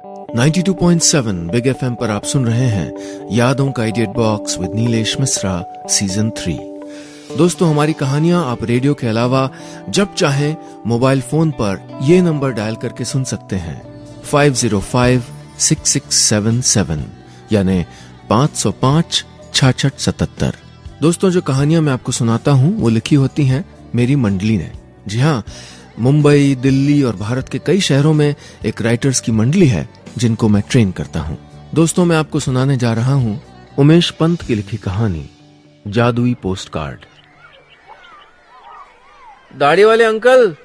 92.7 big FM पर आप सुन रहे हैं यादों का idiot box with Nilesh Mishra season 3। दोस्तों, हमारी कहानियां आप रेडियो के अलावा जब चाहें मोबाइल फोन पर ये नंबर डायल करके सुन सकते हैं 505-6677 यानी 505-6677। दोस्तों, जो कहानियां मैं आपको सुनाता हूं वो लिखी होती हैं मेरी मंडली ने। जी हाँ, मुंबई, दिल्ली और भारत के कई शहरों में एक राइटर्स की मंडली है जिनको मैं ट्रेन करता हूं। दोस्तों, मैं आपको सुनाने जा रहा हूं उमेश पंत की लिखी कहानी जादुई पोस्ट कार्ड। दाढ़ी वाले अंकल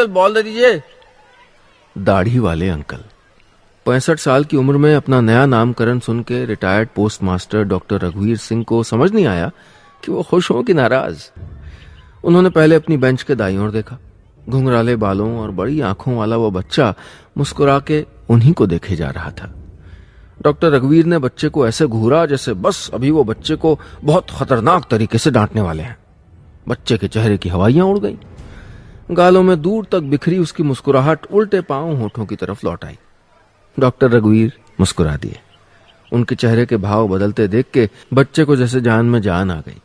बॉल दे दीजिए। दाढ़ी वाले अंकल 65 साल की उम्र में अपना नया नामकरण सुन के रिटायर्ड पोस्ट मास्टर डॉक्टर रघुवीर सिंह को समझ नहीं आया कि वो खुश हो कि नाराज। उन्होंने पहले अपनी बेंच के दाईं ओर देखा। घुंघराले बालों और बड़ी आंखों वाला वो बच्चा मुस्कुरा के उन्हीं को देखे जा रहा था। डॉक्टर रघुवीर ने बच्चे को ऐसे घूरा जैसे बस अभी वो बच्चे को बहुत खतरनाक तरीके से डांटने वाले हैं। बच्चे के चेहरे की हवाइयां उड़ गईं। गालों में दूर तक बिखरी उसकी मुस्कुराहट उल्टे पांव होठों की तरफ लौट आई। डॉक्टर रघुवीर मुस्कुरा दिए। उनके चेहरे के भाव बदलते देख के बच्चे को जैसे जान में जान आ गई।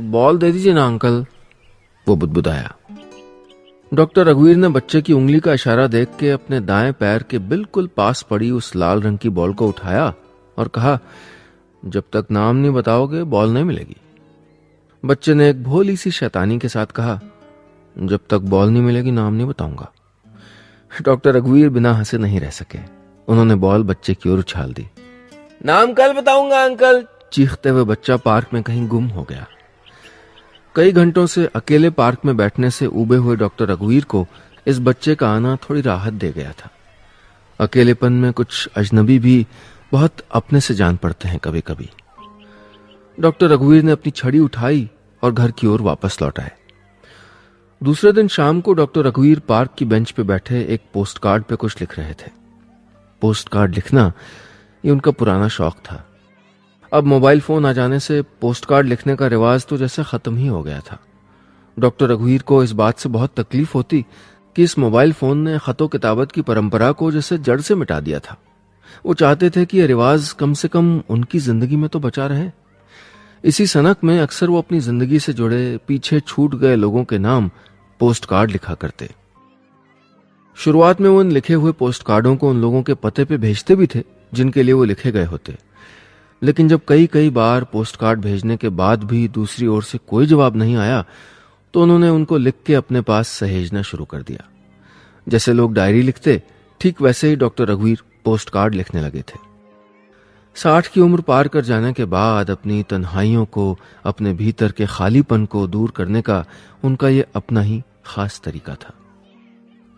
बॉल दे दीजिए ना अंकल, वो बुदबुदाया। डॉक्टर रघुवीर ने बच्चे की उंगली का इशारा देख के अपने दाएं पैर के बिल्कुल पास पड़ी उस लाल रंग की बॉल को उठाया और कहा, जब तक नाम नहीं बताओगे बॉल नहीं मिलेगी। बच्चे ने एक भोली सी शैतानी के साथ कहा, जब तक बॉल नहीं मिलेगी नाम नहीं बताऊंगा। डॉक्टर रघुवीर बिना हंसे नहीं रह सके। उन्होंने बॉल बच्चे की ओर उछाल दी। नाम कल बताऊंगा अंकल। चीखते हुए बच्चा पार्क में कहीं गुम हो गया। कई घंटों से अकेले पार्क में बैठने से ऊबे हुए डॉक्टर रघुवीर को इस बच्चे का आना थोड़ी राहत दे गया था। अकेलेपन में कुछ अजनबी भी बहुत अपने से जान पड़ते हैं कभी कभी। डॉक्टर रघुवीर ने अपनी छड़ी उठाई और घर की ओर वापस लौट आए। दूसरे दिन शाम को डॉक्टर रघुवीर पार्क की बेंच पे बैठे एक पोस्ट कार्ड पे कुछ लिख रहे थे। पोस्ट कार्ड लिखना ये उनका पुराना शौक था। अब मोबाइल फोन आ जाने से पोस्ट कार्ड लिखने का रिवाज तो जैसे खत्म ही हो गया था। डॉक्टर रघुवीर को इस बात से बहुत तकलीफ होती कि इस मोबाइल फोन ने खतो किताबत की परंपरा को जैसे जड़ से मिटा दिया था। वो चाहते थे कि यह रिवाज कम से कम उनकी जिंदगी में तो बचा रहे। इसी सनक में अक्सर वो अपनी जिंदगी से जुड़े पीछे छूट गए लोगों के नाम पोस्ट कार्ड लिखा करते। शुरुआत में वो इन लिखे हुए पोस्ट कार्डों को उन लोगों के पते पे भेजते भी थे जिनके लिए वो लिखे गए होते। लेकिन जब कई बार पोस्ट कार्ड भेजने के बाद भी दूसरी ओर से कोई जवाब नहीं आया तो उन्होंने उनको लिख के अपने पास सहेजना शुरू कर दिया। जैसे लोग डायरी लिखते, ठीक वैसे ही डॉक्टर रघुवीर पोस्ट कार्ड लिखने लगे थे। 60 की उम्र पार कर जाने के बाद अपनी तन्हाइयों को, अपने भीतर के खालीपन को दूर करने का उनका ये अपना ही खास तरीका था।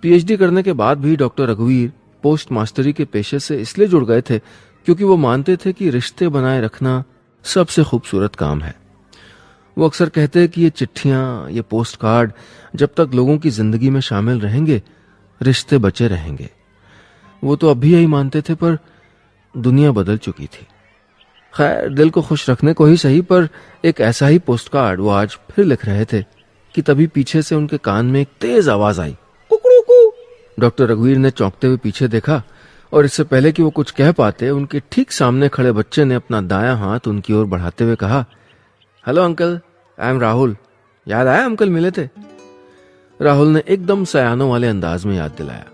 पीएचडी करने के बाद भी डॉक्टर रघुवीर पोस्ट मास्टरी के पेशे से इसलिए जुड़ गए थे क्योंकि वो मानते थे कि रिश्ते बनाए रखना सबसे खूबसूरत काम है। वो अक्सर कहते कि ये चिट्ठियां, ये पोस्ट कार्ड जब तक लोगों की जिंदगी में शामिल रहेंगे रिश्ते बचे रहेंगे। वो तो अब भी यही मानते थे, पर दुनिया बदल चुकी थी। खैर, दिल को खुश रखने को ही सही, पर एक ऐसा ही पोस्ट कार्ड वो आज फिर लिख रहे थे कि तभी पीछे से उनके कान में एक तेज आवाज आई, कुकड़ू। डॉक्टर रघुवीर ने चौंकते हुए पीछे देखा और इससे पहले कि वो कुछ कह पाते, उनके ठीक सामने खड़े बच्चे ने अपना दायां हाथ उनकी ओर बढ़ाते हुए कहा, hello uncle, I am Rahul. याद आया अंकल मिले थे? राहुल ने एकदम सयानों वाले अंदाज में याद दिलाया।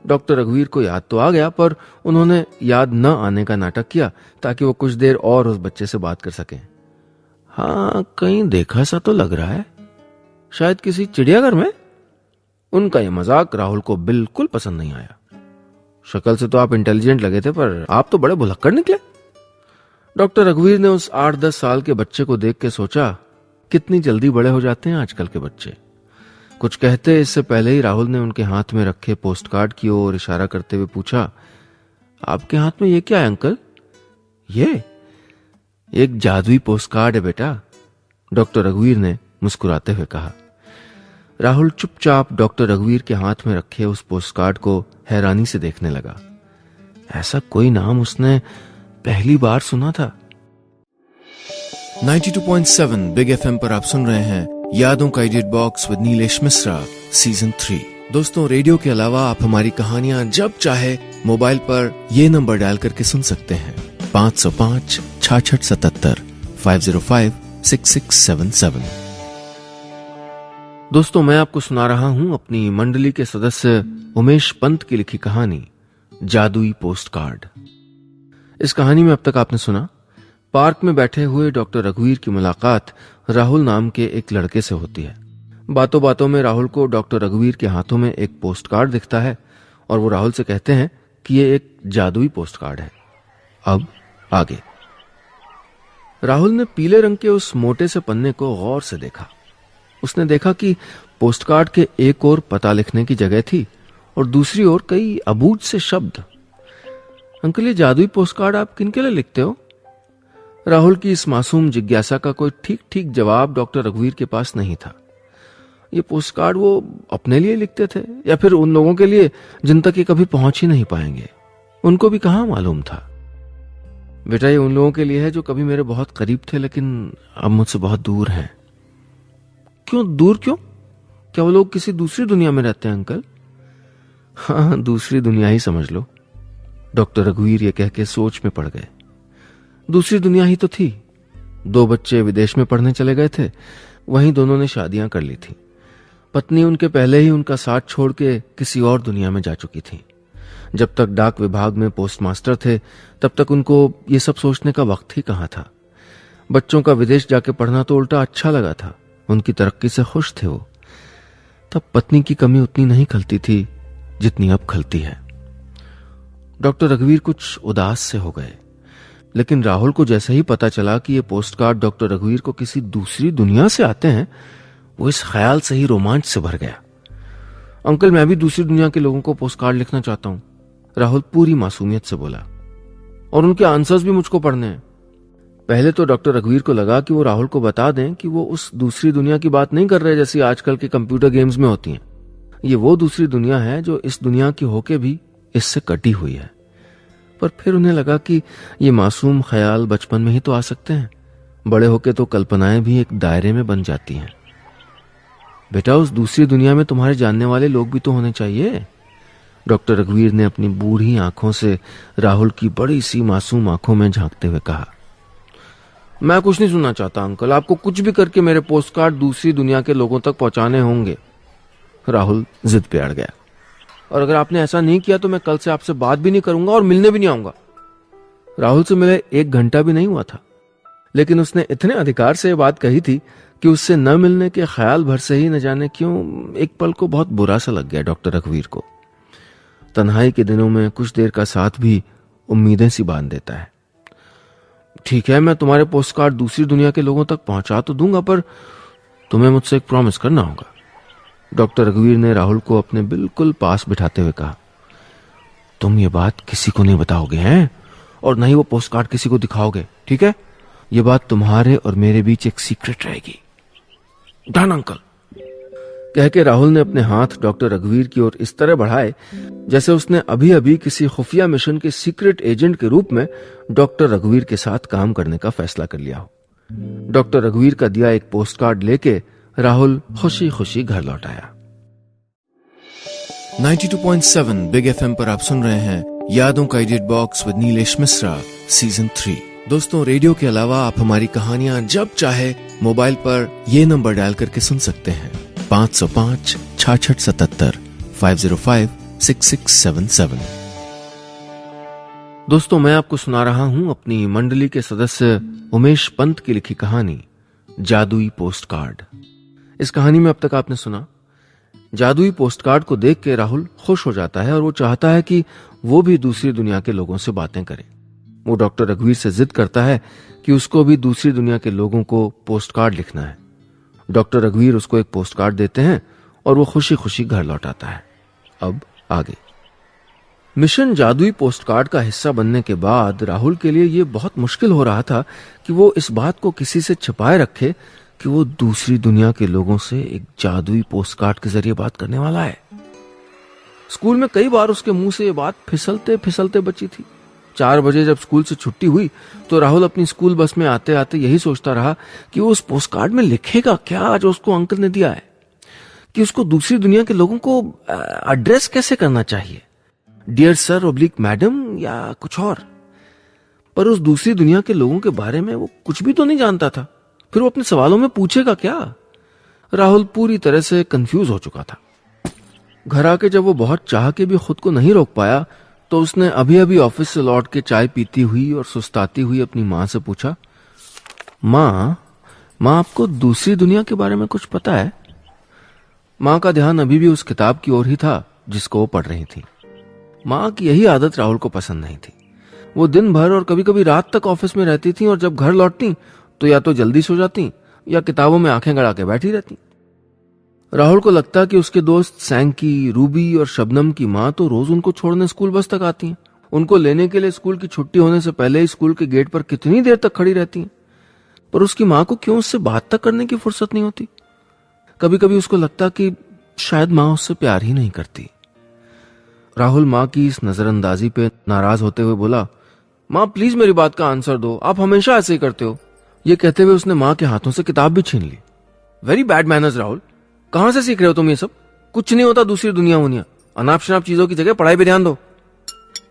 डॉक्टर रघुवीर को याद तो आ गया, पर उन्होंने याद न आने का नाटक किया ताकि वो कुछ देर और उस बच्चे से बात कर सकें। हाँ, कहीं देखा सा तो लग रहा है, शायद किसी चिड़ियाघर में। उनका यह मजाक राहुल को बिल्कुल पसंद नहीं आया। शक्ल से तो आप इंटेलिजेंट लगे थे, पर आप तो बड़े भुलक्कड़ निकले। डॉक्टर रघुवीर ने उस 8-10 साल के बच्चे को देख के सोचा, कितनी जल्दी बड़े हो जाते हैं आजकल के बच्चे। कुछ कहते इससे पहले ही राहुल ने उनके हाथ में रखे पोस्ट कार्ड की ओर इशारा करते हुए पूछा, आपके हाथ में ये क्या है अंकल? ये एक जादुई पोस्ट कार्ड है बेटा, डॉक्टर रघुवीर ने मुस्कुराते हुए कहा। राहुल चुपचाप डॉक्टर रघुवीर के हाथ में रखे उस पोस्ट कार्ड को हैरानी से देखने लगा। ऐसा कोई नाम उसने पहली बार सुना था। 92.7 बिग एफएम पर आप सुन रहे हैं यादों का idiot box with Nilesh Mishra season 3। दोस्तों, रेडियो के अलावा आप हमारी कहानियां जब चाहे मोबाइल पर ये नंबर डायल करके सुन सकते हैं 505-6677 505-6677। दोस्तों, मैं आपको सुना रहा हूं अपनी मंडली के सदस्य उमेश पंत की लिखी कहानी जादुई पोस्ट कार्ड। इस कहानी में अब तक आपने सुना, पार्क में बैठे हुए डॉक्टर रघुवीर की मुलाकात राहुल नाम के एक लड़के से होती है। बातों बातों में राहुल को डॉक्टर रघुवीर के हाथों में एक पोस्ट कार्ड दिखता है और वो राहुल से कहते हैं कि ये एक जादुई पोस्ट कार्ड है। अब आगे। राहुल ने पीले रंग के उस मोटे से पन्ने को गौर से देखा। उसने देखा कि पोस्ट कार्ड के एक ओर पता लिखने की जगह थी और दूसरी ओर कई अबूझ से शब्द। अंकल, ये जादुई पोस्ट कार्ड आप किन के लिए लिखते हो? राहुल की इस मासूम जिज्ञासा का कोई ठीक ठीक जवाब डॉक्टर रघुवीर के पास नहीं था। ये पोस्ट कार्ड वो अपने लिए लिखते थे या फिर उन लोगों के लिए जिन तक ये कभी पहुंच ही नहीं पाएंगे? उनको भी कहां मालूम था। बेटा, ये उन लोगों के लिए है जो कभी मेरे बहुत करीब थे लेकिन अब मुझसे बहुत दूर हैं। क्यों दूर? क्यों? क्या वो लोग किसी दूसरी दुनिया में रहते हैं अंकल? हाँ, दूसरी दुनिया ही समझ लो। डॉक्टर रघुवीर ये कह के सोच में पड़ गए। दूसरी दुनिया ही तो थी। 2 बच्चे विदेश में पढ़ने चले गए थे, वहीं दोनों ने शादियां कर ली थी। पत्नी उनके पहले ही उनका साथ छोड़ के किसी और दुनिया में जा चुकी थी। जब तक डाक विभाग में पोस्टमास्टर थे तब तक उनको ये सब सोचने का वक्त ही कहां था। बच्चों का विदेश जाके पढ़ना तो उल्टा अच्छा लगा था। उनकी तरक्की से खुश थे वो। तब पत्नी की कमी उतनी नहीं खलती थी जितनी अब खलती है। डॉक्टर रघुवीर कुछ उदास से हो गए, लेकिन राहुल को जैसे ही पता चला कि ये पोस्ट कार्ड डॉक्टर रघुवीर को किसी दूसरी दुनिया से आते हैं, वो इस ख्याल से ही रोमांच से भर गया। अंकल, मैं भी दूसरी दुनिया के लोगों को पोस्ट कार्ड लिखना चाहता हूं, राहुल पूरी मासूमियत से बोला। और उनके आंसर्स भी मुझको पढ़ने हैं। पहले तो डॉक्टर रघुवीर को लगा कि वो राहुल को बता दें कि वो उस दूसरी दुनिया की बात नहीं कर रहे जैसी आजकल के कंप्यूटर गेम्स में होती हैं। ये वो दूसरी दुनिया है जो इस दुनिया की होके भी इससे कटी हुई है। पर फिर उन्हें लगा कि ये मासूम ख्याल बचपन में ही तो आ सकते हैं, बड़े होके तो कल्पनाएं भी एक दायरे में बन जाती हैं। बेटा, उस दूसरी दुनिया में तुम्हारे जानने वाले लोग भी तो होने चाहिए। डॉक्टर रघुवीर ने अपनी बूढ़ी आंखों से राहुल की बड़ी सी मासूम आंखों में झांकते हुए कहा, मैं कुछ नहीं सुनना चाहता अंकल। आपको कुछ भी करके मेरे पोस्ट कार्ड दूसरी दुनिया के लोगों तक पहुंचाने होंगे। राहुल जिद पे अड़ गया, और अगर आपने ऐसा नहीं किया तो मैं कल से आपसे बात भी नहीं करूंगा और मिलने भी नहीं आऊंगा। राहुल से मिले 1 घंटा भी नहीं हुआ था, लेकिन उसने इतने अधिकार से यह बात कही थी कि उससे न मिलने के ख्याल भर से ही न जाने क्यों एक पल को बहुत बुरा सा लग गया डॉक्टर रघुवीर को। तन्हाई के दिनों में कुछ देर का साथ भी उम्मीदें सी बांध देता है। ठीक है, मैं तुम्हारे पोस्ट कार्ड दूसरी दुनिया के लोगों तक पहुंचा तो दूंगा, पर तुम्हें मुझसे एक प्रॉमिस करना होगा। डॉक्टर रघुवीर ने राहुल को अपने बिल्कुल पास बिठाते हुए कहा, तुम ये बात किसी को नहीं बताओगे हैं, और न ही वो पोस्ट कार्ड किसी को दिखाओगे, ठीक है? ये बात तुम्हारे और मेरे बीच एक सीक्रेट रहेगी। Done uncle. कह के राहुल ने अपने हाथ डॉक्टर रघुवीर की ओर इस तरह बढ़ाए जैसे उसने अभी अभी किसी खुफिया मिशन के सीक्रेट एजेंट के रूप में डॉक्टर रघुवीर के साथ काम करने का फैसला कर लिया हो। डॉक्टर रघुवीर का दिया एक पोस्ट कार्ड लेके राहुल खुशी खुशी घर लौट आया। 92.7 बिग एफएम पर आप सुन रहे हैं यादों का edit box with Nilesh Mishra season 3। दोस्तों, रेडियो के अलावा आप हमारी कहानियां जब चाहे मोबाइल पर ये नंबर डायल करके सुन सकते हैं 505-6677 505-6677। दोस्तों, मैं आपको सुना रहा हूं अपनी मंडली के सदस्य उमेश पंत की लिखी कहानी जादुई पोस्ट कार्ड। इस कहानी में अब तक आपने सुना, जादुई पोस्ट कार्ड को देख के राहुल खुश हो जाता है और वो चाहता है कि वो भी दूसरी दुनिया के लोगों से बातें करे। वो डॉक्टर रघुवीर से जिद करता है कि उसको भी दूसरी दुनिया के लोगों को पोस्ट कार्ड लिखना है। डॉक्टर रघुवीर उसको एक पोस्ट कार्ड देते हैं और वो खुशी खुशी घर लौट आता है। अब आगे। मिशन जादुई पोस्ट कार्ड का हिस्सा बनने के बाद राहुल के लिए यह बहुत मुश्किल हो रहा था कि वो इस बात को किसी से छिपाए रखे कि वो दूसरी दुनिया के लोगों से एक जादुई पोस्ट कार्ड के जरिए बात करने वाला है। स्कूल में कई बार उसके मुंह से ये बात फिसलते फिसलते बची थी। 4 बजे जब स्कूल से छुट्टी हुई तो राहुल अपनी स्कूल बस में आते आते यही सोचता रहा कि वो उस पोस्ट कार्ड में लिखेगा क्या जो उसको अंकल ने दिया है। कि उसको दूसरी दुनिया के लोगों को एड्रेस कैसे करना चाहिए, डियर सर ऑब्लिक मैडम या कुछ और। पर उस दूसरी दुनिया के लोगों के बारे में वो कुछ भी तो नहीं जानता था, फिर वो अपने सवालों में पूछेगा क्या। राहुल पूरी तरह से कंफ्यूज हो चुका था। घर आके जब वो बहुत चाह के भी खुद को नहीं रोक पाया तो उसने अभी अभी ऑफिस से लौट के चाय पीती हुई और सुस्ताती हुई अपनी माँ से पूछा, माँ आपको दूसरी दुनिया के बारे में कुछ पता है? माँ का ध्यान अभी भी उस किताब की ओर ही था जिसको वो पढ़ रही थी। माँ की यही आदत राहुल को पसंद नहीं थी। वो दिन भर और कभी कभी रात तक ऑफिस में रहती थी और जब घर लौटती तो या तो जल्दी सो जाती या किताबों में आंखें गड़ा के बैठी रहती। राहुल को लगता कि उसके दोस्त सैंकी, रूबी और शबनम की माँ तो रोज उनको छोड़ने स्कूल बस तक आती हैं, उनको लेने के लिए स्कूल की छुट्टी होने से पहले ही स्कूल के गेट पर कितनी देर तक खड़ी रहती हैं, पर उसकी माँ को क्यों उससे बात तक करने की फुर्सत नहीं होती। कभी कभी उसको लगता कि शायद माँ उससे प्यार ही नहीं करती। राहुल माँ की इस नजरअंदाजी पे नाराज होते हुए बोला, माँ प्लीज मेरी बात का आंसर दो, आप हमेशा ऐसे ही करते हो। ये कहते हुए उसने माँ के हाथों से किताब भी छीन ली। वेरी बैड मैनर्स राहुल, कहां से सीख रहे हो तुम ये सब? कुछ नहीं होता दूसरी दुनिया वुनिया, अनाप शनाप चीजों की जगह पढ़ाई पे ध्यान दो।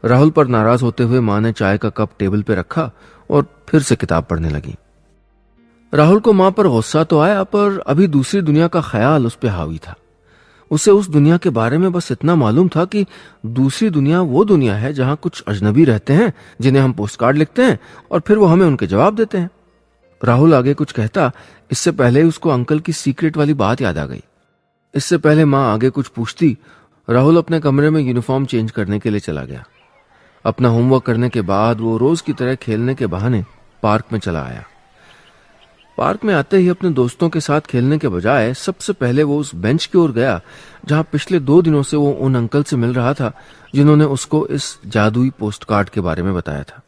राहुल पर नाराज होते हुए माँ ने चाय का कप टेबल पे रखा और फिर से किताब पढ़ने लगी। राहुल को माँ पर गुस्सा तो आया, पर अभी दूसरी दुनिया का ख्याल उस पर हावी था। उसे उस दुनिया के बारे में बस इतना मालूम था कि दूसरी दुनिया वो दुनिया है जहां कुछ अजनबी रहते हैं जिन्हें हम पोस्ट कार्ड लिखते हैं और फिर वो हमें उनके जवाब देते हैं। राहुल आगे कुछ कहता, इससे पहले उसको अंकल की सीक्रेट वाली बात याद आ गई। इससे पहले माँ आगे कुछ पूछती, राहुल अपने कमरे में यूनिफॉर्म चेंज करने के लिए चला गया। अपना होमवर्क करने के बाद वो रोज की तरह खेलने के बहाने पार्क में चला आया। पार्क में आते ही अपने दोस्तों के साथ खेलने के बजाय सबसे पहले वो उस बेंच की ओर गया जहां पिछले 2 दिनों से वो उन अंकल से मिल रहा था जिन्होंने उसको इस जादुई पोस्ट कार्ड के बारे में बताया था।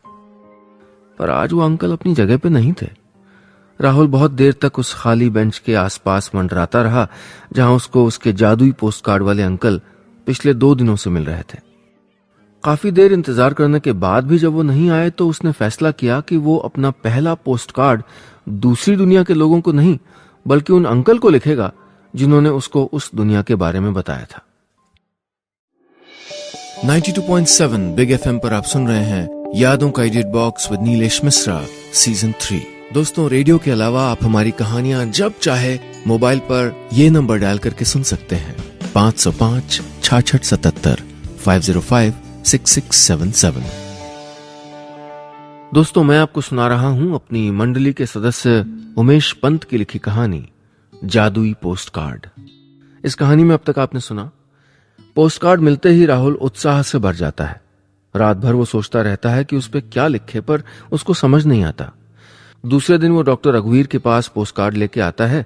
पर आज वो अंकल अपनी जगह पे नहीं थे। राहुल बहुत देर तक उस खाली बेंच के आसपास मंडराता रहा जहां उसको उसके जादुई पोस्ट कार्ड वाले अंकल पिछले 2 दिनों से मिल रहे थे। काफी देर इंतजार करने के बाद भी जब वो नहीं आए तो उसने फैसला किया कि वो अपना पहला पोस्ट कार्ड दूसरी दुनिया के लोगों को नहीं बल्कि उन अंकल को लिखेगा जिन्होंने उसको उस दुनिया के बारे में बताया था। 92.7 बिग एफएम पर आप सुन रहे हैं यादों का edit box with Nilesh Mishra season 3। दोस्तों, रेडियो के अलावा आप हमारी कहानियां जब चाहे मोबाइल पर ये नंबर डायल करके सुन सकते हैं 505 6677 505 6677। दोस्तों, मैं आपको सुना रहा हूं अपनी मंडली के सदस्य उमेश पंत की लिखी कहानी जादुई पोस्ट कार्ड। इस कहानी में अब तक आपने सुना, पोस्ट कार्ड मिलते ही राहुल उत्साह से भर जाता है। रात भर वो सोचता रहता है कि उस पे क्या लिखे, पर उसको समझ नहीं आता। दूसरे दिन वो डॉक्टर रघुवीर के पास पोस्ट कार्ड लेके आता है,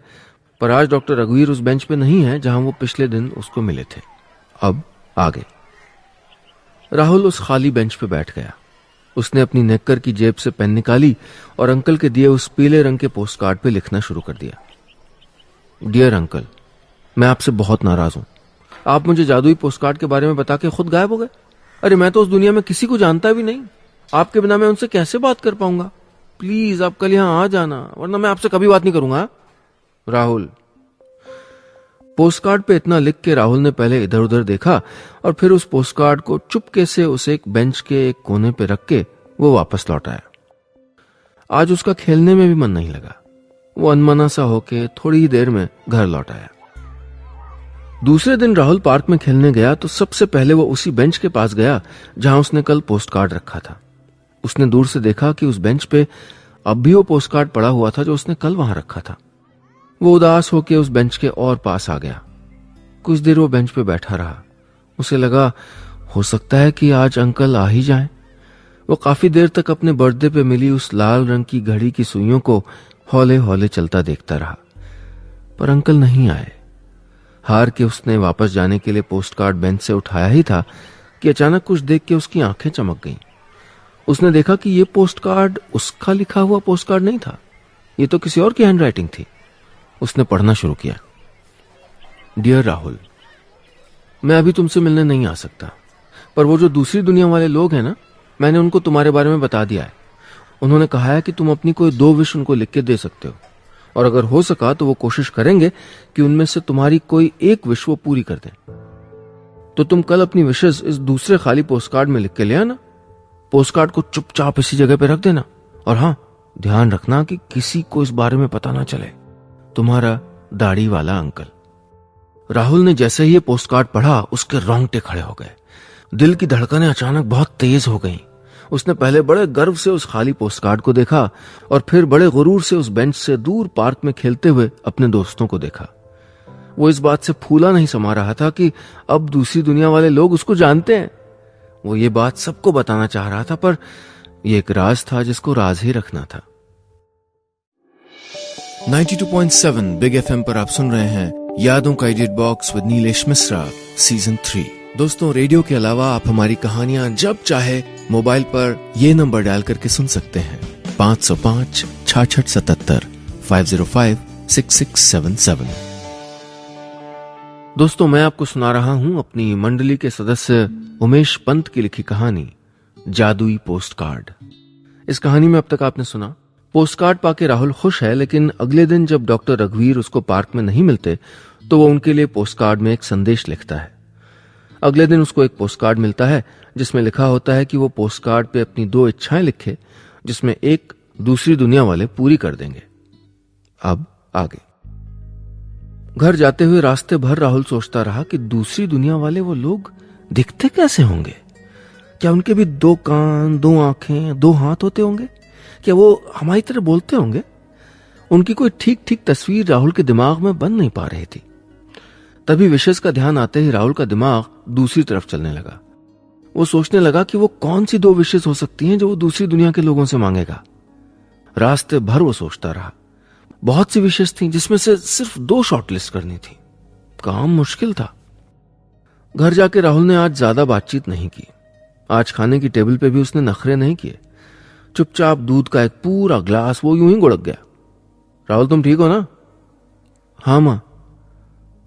पर आज डॉक्टर रघुवीर उस बेंच पे नहीं है जहां वो पिछले दिन उसको मिले थे। अब आगे राहुल उस खाली बेंच पे बैठ गया। उसने अपनी नेकर की जेब से पेन निकाली और अंकल के दिए उस पीले रंग के पोस्ट कार्ड पे लिखना शुरू कर दिया। डियर अंकल, मैं आपसे बहुत नाराज हूं। आप मुझे जादुई पोस्ट कार्ड के बारे में बता के खुद गायब हो गए। अरे मैं तो उस दुनिया में किसी को जानता भी नहीं। आपके बिना मैं उनसे कैसे बात कर पाऊंगा? प्लीज आप कल यहां आ जाना, वरना मैं आपसे कभी बात नहीं करूंगा। राहुल। पोस्ट कार्ड पे इतना लिख के राहुल ने पहले इधर उधर देखा और फिर उस पोस्ट कार्ड को चुपके से उस एक बेंच के एक कोने पे रख के वो वापस लौट आया। आज उसका खेलने में भी मन नहीं लगा। वो अनमना सा होके थोड़ी ही देर में घर लौट आया। दूसरे दिन राहुल पार्क में खेलने गया तो सबसे पहले वो उसी बेंच के पास गया जहां उसने कल पोस्ट कार्ड रखा था। उसने दूर से देखा कि उस बेंच पे अब भी वो पोस्ट कार्ड पड़ा हुआ था जो उसने कल वहां रखा था। वो उदास होकर उस बेंच के और पास आ गया। कुछ देर वो बेंच पे बैठा रहा। उसे लगा हो सकता है कि आज अंकल आ ही जाएं। वो काफी देर तक अपने बर्थडे पे मिली उस लाल रंग की घड़ी की सुइयों को हौले हौले चलता देखता रहा, पर अंकल नहीं आए। हार के उसने वापस जाने के लिए पोस्ट कार्ड बेंच से उठाया ही था कि अचानक कुछ देख के उसकी आंखें चमक गईं। उसने देखा कि ये पोस्ट कार्ड उसका लिखा हुआ पोस्ट कार्ड नहीं था, ये तो किसी और की हैंडराइटिंग थी। उसने पढ़ना शुरू किया। डियर राहुल, मैं अभी तुमसे मिलने नहीं आ सकता, पर वो जो दूसरी दुनिया वाले लोग हैं ना, मैंने उनको तुम्हारे बारे में बता दिया है। उन्होंने कहा है कि तुम अपनी कोई 2 विश उनको लिख के दे सकते हो। और अगर हो सका तो वो कोशिश करेंगे कि उनमें से तुम्हारी कोई एक विश वो पूरी कर दें। तो तुम कल अपनी विशेष इस दूसरे खाली पोस्टकार्ड में लिख के ले आना। पोस्टकार्ड को चुपचाप इसी जगह पे रख देना, और हाँ, ध्यान रखना कि किसी को इस बारे में पता ना चले। तुम्हारा दाढ़ी वाला अंकल। राहुल ने जैसे ही ये पोस्टकार्ड पढ़ा, उसके रोंगटे खड़े हो गए। दिल की धड़कनें अचानक बहुत तेज हो गईं। उसने पहले बड़े गर्व से उस खाली पोस्टकार्ड को देखा और फिर बड़े गुरूर से उस बेंच से दूर पार्क में खेलते हुए अपने दोस्तों को देखा। वो इस बात से फूला नहीं समा रहा था कि अब दूसरी दुनिया वाले लोग उसको जानते हैं। वो ये बात सबको बताना चाह रहा था, पर यह एक राज था जिसको राज ही रखना था। 92.7 बिग एफएम पर आप सुन रहे हैं यादों का edit box with Nilesh Mishra season 3। दोस्तों, रेडियो के अलावा आप हमारी कहानियां जब चाहे मोबाइल पर ये नंबर डायल करके सुन सकते हैं 505-6677 505-6677। दोस्तों, मैं आपको सुना रहा हूं अपनी मंडली के सदस्य उमेश पंत की लिखी कहानी जादुई पोस्टकार्ड। इस कहानी में अब तक आपने सुना, पोस्टकार्ड पाके राहुल खुश है, लेकिन अगले दिन जब डॉक्टर रघुवीर उसको पार्क में नहीं मिलते तो वो उनके लिए पोस्टकार्ड में एक संदेश लिखता है। अगले दिन उसको एक पोस्टकार्ड मिलता है जिसमें लिखा होता है कि वो पोस्टकार्ड पे अपनी 2 इच्छाएं लिखे, जिसमें एक दूसरी दुनिया वाले पूरी कर देंगे। अब आगे। घर जाते हुए रास्ते भर राहुल सोचता रहा कि दूसरी दुनिया वाले वो लोग दिखते कैसे होंगे। क्या उनके भी 2 कान, 2 आंखें, 2 हाथ होते होंगे? क्या वो हमारी तरह बोलते होंगे? उनकी कोई ठीक ठीक तस्वीर राहुल के दिमाग में बन नहीं पा रही थी। तभी विशेष का ध्यान आते ही राहुल का दिमाग दूसरी तरफ चलने लगा। वो सोचने लगा कि वो कौन सी 2 विशेष हो सकती हैं जो वो दूसरी दुनिया के लोगों से मांगेगा। रास्ते भर वो सोचता रहा। बहुत सी विशेष थी जिसमें से सिर्फ 2 शॉर्टलिस्ट करनी थी। काम मुश्किल था। घर जाके राहुल ने आज ज्यादा बातचीत नहीं की। आज खाने की टेबल पे भी उसने नखरे नहीं किए। चुपचाप दूध का एक पूरा ग्लास वो यूं ही गुड़क गया। राहुल, तुम ठीक हो ना? हाँ मां,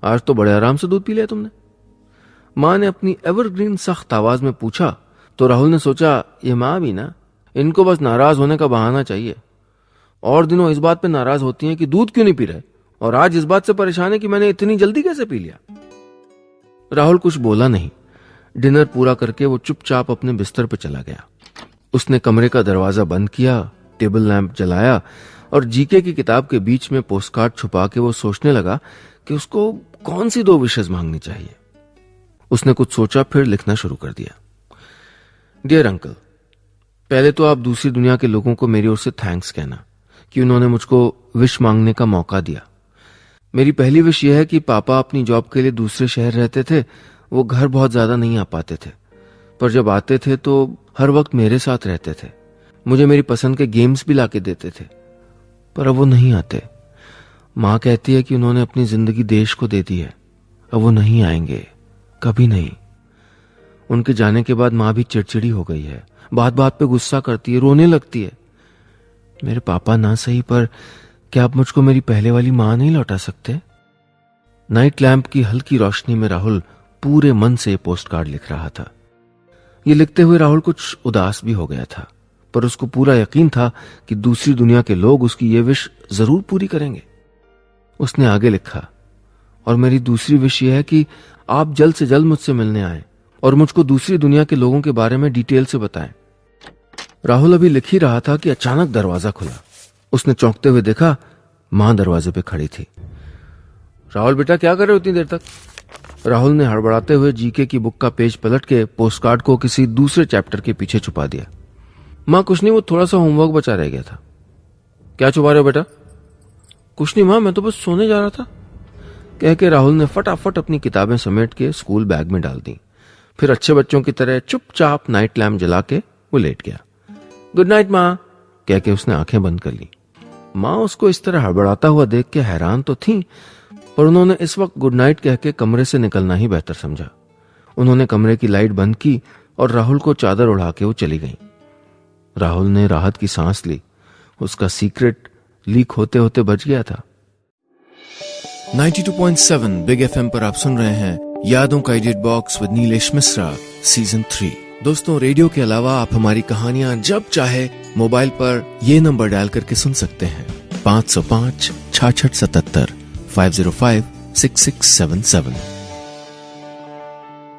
आज तो बड़े आराम से दूध पी लिया तुमने। मां ने अपनी एवरग्रीन सख्त आवाज में पूछा तो राहुल ने सोचा, ये मां भी ना, इनको बस नाराज होने का बहाना चाहिए। और दिनों इस बात पे नाराज होती हैं कि दूध क्यों नहीं पी रहे, और आज इस बात से परेशान है कि मैंने इतनी जल्दी कैसे पी लिया। राहुल कुछ बोला नहीं। डिनर पूरा करके वो चुपचाप अपने बिस्तर पर चला गया। उसने कमरे का दरवाजा बंद किया, टेबल लैंप जलाया और जीके की किताब के बीच में पोस्टकार्ड छुपा के वो सोचने लगा कि उसको कौन सी 2 विशेष मांगनी चाहिए। उसने कुछ सोचा, फिर लिखना शुरू कर दिया। डियर अंकल, पहले तो आप दूसरी दुनिया के लोगों को मेरी ओर से थैंक्स कहना कि उन्होंने मुझको विश मांगने का मौका दिया। मेरी पहली विश यह है कि पापा अपनी जॉब के लिए दूसरे शहर रहते थे। वो घर बहुत ज्यादा नहीं आ पाते थे, पर जब आते थे तो हर वक्त मेरे साथ रहते थे। मुझे मेरी पसंद के गेम्स भी लाके देते थे, पर अब वो नहीं आते। माँ कहती है कि उन्होंने अपनी जिंदगी देश को दे दी है, अब वो नहीं आएंगे, कभी नहीं। उनके जाने के बाद माँ भी चिड़चिड़ी हो गई है, बात बात पे गुस्सा करती है, रोने लगती है। मेरे पापा ना सही, पर क्या आप मुझको मेरी पहले वाली माँ नहीं लौटा सकते? नाइट लैंप की हल्की रोशनी में राहुल पूरे मन से पोस्टकार्ड लिख रहा था। ये लिखते हुए राहुल कुछ उदास भी हो गया था, पर उसको पूरा यकीन था कि दूसरी दुनिया के लोग उसकी ये विश जरूर पूरी करेंगे। उसने आगे लिखा, और मेरी दूसरी विश ये है कि आप जल्द से जल्द मुझसे मिलने आए और मुझको दूसरी दुनिया के लोगों के बारे में डिटेल से बताएं। राहुल अभी लिख ही रहा था कि अचानक दरवाजा खुला। उसने चौंकते हुए देखा, मां दरवाजे पे खड़ी थी। राहुल बेटा, क्या कर रहे हो इतनी देर तक? राहुल ने हड़बड़ाते हुए जीके की बुक का पेज पलट के पोस्टकार्ड को किसी दूसरे चैप्टर के पीछे छुपा दिया। मां, कुछ नहीं, वो थोड़ा सा होमवर्क बचा रह गया था। क्या छुपा रहे हो बेटा? कुछ नहीं मां, मैं तो बस सोने जा रहा था, कह के राहुल ने फटाफट अपनी किताबें समेट के स्कूल बैग में डाल दी। फिर अच्छे बच्चों की तरह चुपचाप नाइट लैम्प जला के वो लेट गया। गुड नाइट मां, कह के उसने आंखें बंद कर ली। मां उसको इस तरह हड़बड़ाता हुआ देख के हैरान तो थी, पर उन्होंने इस वक्त गुड नाइट कह के कमरे से निकलना ही बेहतर समझा। उन्होंने कमरे की लाइट बंद की और राहुल को चादर उड़ा के वो चली गई। राहुल ने राहत की सांस ली। उसका सीक्रेट लीक होते होते बच गया था। 92.7 बिग एफएम पर आप सुन रहे हैं यादों का edit box with Nilesh Mishra season 3। दोस्तों, रेडियो के अलावा आप हमारी कहानियां जब चाहे मोबाइल पर ये नंबर डायल करके सुन सकते हैं 505-6677 505-6677।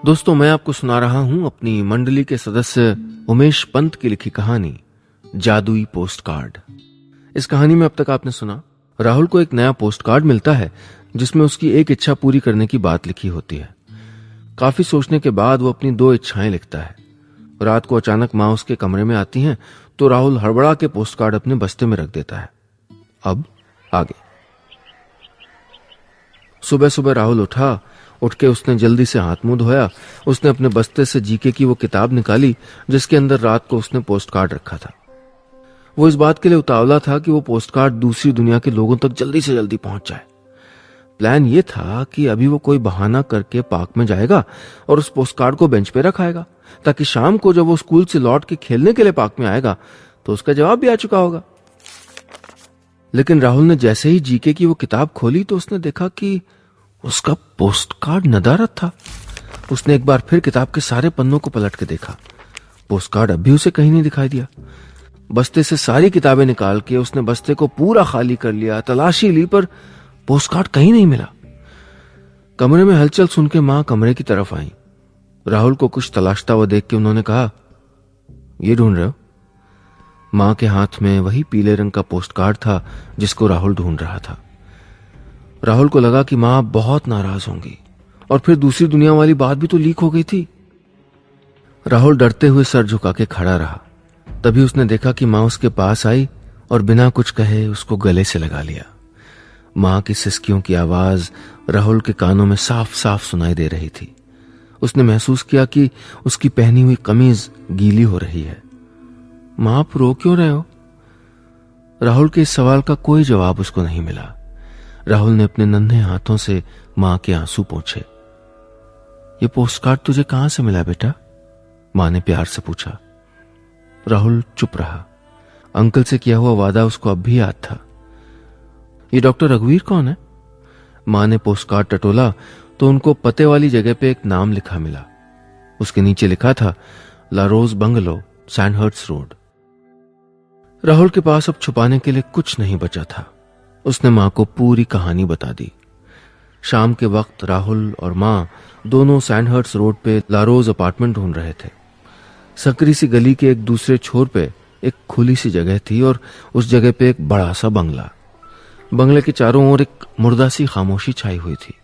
दोस्तों, मैं आपको सुना रहा हूं अपनी मंडली के सदस्य उमेश पंत की लिखी कहानी जादुई पोस्ट कार्ड। इस कहानी में अब तक आपने सुना, राहुल को एक नया पोस्ट कार्ड मिलता है जिसमें उसकी एक इच्छा पूरी करने की बात लिखी होती है। काफी सोचने के बाद वो अपनी 2 इच्छाएं लिखता है। रात को अचानक माँ उसके कमरे में आती हैं तो राहुल हड़बड़ा के पोस्ट कार्ड अपने बस्ते में रख देता है। अब आगे। सुबह सुबह राहुल उठ के उसने जल्दी से हाथ मुंह धोया। उसने अपने बस्ते से जीके की वो किताब निकाली जिसके अंदर रात को उसने पोस्ट कार्ड रखा था। वो इस बात के लिए उतावला था कि वो पोस्ट कार्ड दूसरी दुनिया के लोगों तक जल्दी से जल्दी पहुंच जाए। प्लान ये था कि अभी वो कोई बहाना करके पार्क में जाएगा और उस पोस्ट कार्ड को बेंच पे रखाएगा ताकि शाम को जब वो स्कूल से लौट के खेलने के लिए पार्क में आएगा तो उसका जवाब भी आ चुका होगा। लेकिन राहुल ने जैसे ही जीके की वो किताब खोली तो उसने देखा कि उसका पोस्ट कार्ड नदारद था। उसने एक बार फिर किताब के सारे पन्नों को पलट के देखा। पोस्ट कार्ड अब भी उसे कहीं नहीं दिखाई दिया। बस्ते से सारी किताबें निकाल के उसने बस्ते को पूरा खाली कर लिया, तलाशी ली, पर पोस्ट कार्ड कहीं नहीं मिला। कमरे में हलचल सुन के मां कमरे की तरफ आई। राहुल को कुछ तलाशता हुआ देख के उन्होंने कहा, ये ढूंढ रहे हो? मां के हाथ में वही पीले रंग का पोस्ट कार्ड था जिसको राहुल ढूंढ रहा था। राहुल को लगा कि मां बहुत नाराज होंगी और फिर दूसरी दुनिया वाली बात भी तो लीक हो गई थी। राहुल डरते हुए सर झुका के खड़ा रहा। तभी उसने देखा कि मां उसके पास आई और बिना कुछ कहे उसको गले से लगा लिया। मां की सिसकियों की आवाज राहुल के कानों में साफ साफ सुनाई दे रही थी। उसने महसूस किया कि उसकी पहनी हुई कमीज गीली हो रही है। मां, आप रो क्यों रहे हो? राहुल के इस सवाल का कोई जवाब उसको नहीं मिला। राहुल ने अपने नन्हे हाथों से मां के आंसू पोंछे। ये पोस्ट कार्ड तुझे कहां से मिला बेटा? मां ने प्यार से पूछा। राहुल चुप रहा। अंकल से किया हुआ वादा उसको अब भी याद था। ये डॉक्टर रघुवीर कौन है? मां ने पोस्ट कार्ड टटोला तो उनको पते वाली जगह पे एक नाम लिखा मिला। उसके नीचे लिखा था लारोज बंगलो, सैंडहर्ट्स रोड। राहुल के पास अब छुपाने के लिए कुछ नहीं बचा था। उसने मां को पूरी कहानी बता दी। शाम के वक्त राहुल और मां दोनों सैंडहर्ट्स रोड पे लारोज अपार्टमेंट ढूंढ रहे थे। सकरी सी गली के एक दूसरे छोर पे एक खुली सी जगह थी और उस जगह पे एक बड़ा सा बंगला। बंगले के चारों ओर एक मुर्दा सी खामोशी छाई हुई थी।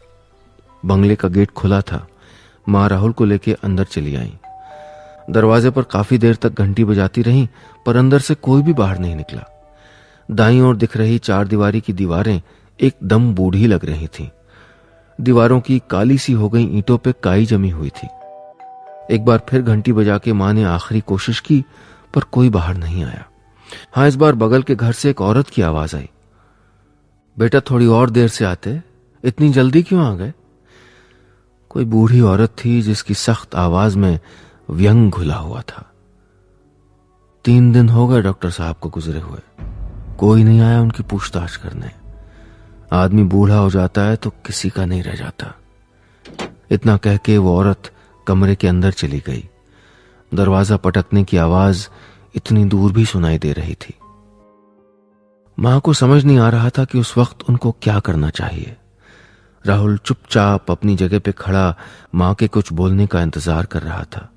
बंगले का गेट खुला था। मां राहुल को लेके अंदर चली आई। दरवाजे पर काफी देर तक घंटी बजाती रहीं, पर अंदर से कोई भी बाहर नहीं निकला। दाईं ओर दिख रही 4 दीवारी की दीवारें एकदम बूढ़ी लग रही थीं। दीवारों की काली सी हो गई ईंटों पे काई जमी हुई थी। एक बार फिर घंटी बजा के मां ने आखिरी कोशिश की, पर कोई बाहर नहीं आया। हाँ, इस बार बगल के घर से एक औरत की आवाज आई, बेटा थोड़ी और देर से आते, इतनी जल्दी क्यों आ गए? कोई बूढ़ी औरत थी जिसकी सख्त आवाज में व्यंग घुला हुआ था। 3 दिन हो गए डॉक्टर साहब को गुजरे हुए, कोई नहीं आया उनकी पूछताछ करने। आदमी बूढ़ा हो जाता है तो किसी का नहीं रह जाता। इतना कह के वो औरत कमरे के अंदर चली गई। दरवाजा पटकने की आवाज इतनी दूर भी सुनाई दे रही थी। मां को समझ नहीं आ रहा था कि उस वक्त उनको क्या करना चाहिए। राहुल चुपचाप अपनी जगह पे खड़ा मां के कुछ बोलने का इंतजार कर रहा था।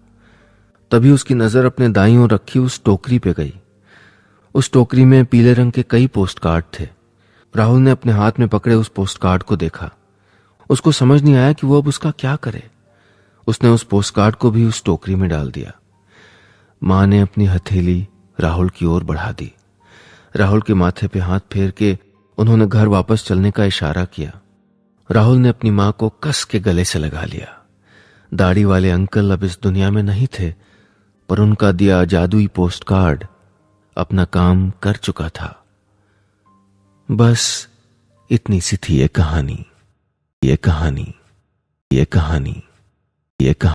तभी उसकी नजर अपने दाईं ओर रखी उस टोकरी पे गई। उस टोकरी में पीले रंग के कई पोस्ट कार्ड थे। राहुल ने अपने हाथ में पकड़े उस पोस्ट कार्ड को देखा। उसको समझ नहीं आया कि वो अब उसका क्या करे। उसने उस पोस्ट कार्ड को भी उस टोकरी में डाल दिया। मां ने अपनी हथेली राहुल की ओर बढ़ा दी। राहुल के माथे पे हाथ फेर के उन्होंने घर वापस चलने का इशारा किया। राहुल ने अपनी मां को कस के गले से लगा लिया। दाढ़ी वाले अंकल अब इस दुनिया में नहीं थे, पर उनका दिया जादुई पोस्ट कार्ड अपना काम कर चुका था। बस इतनी सी थी ये कहानी।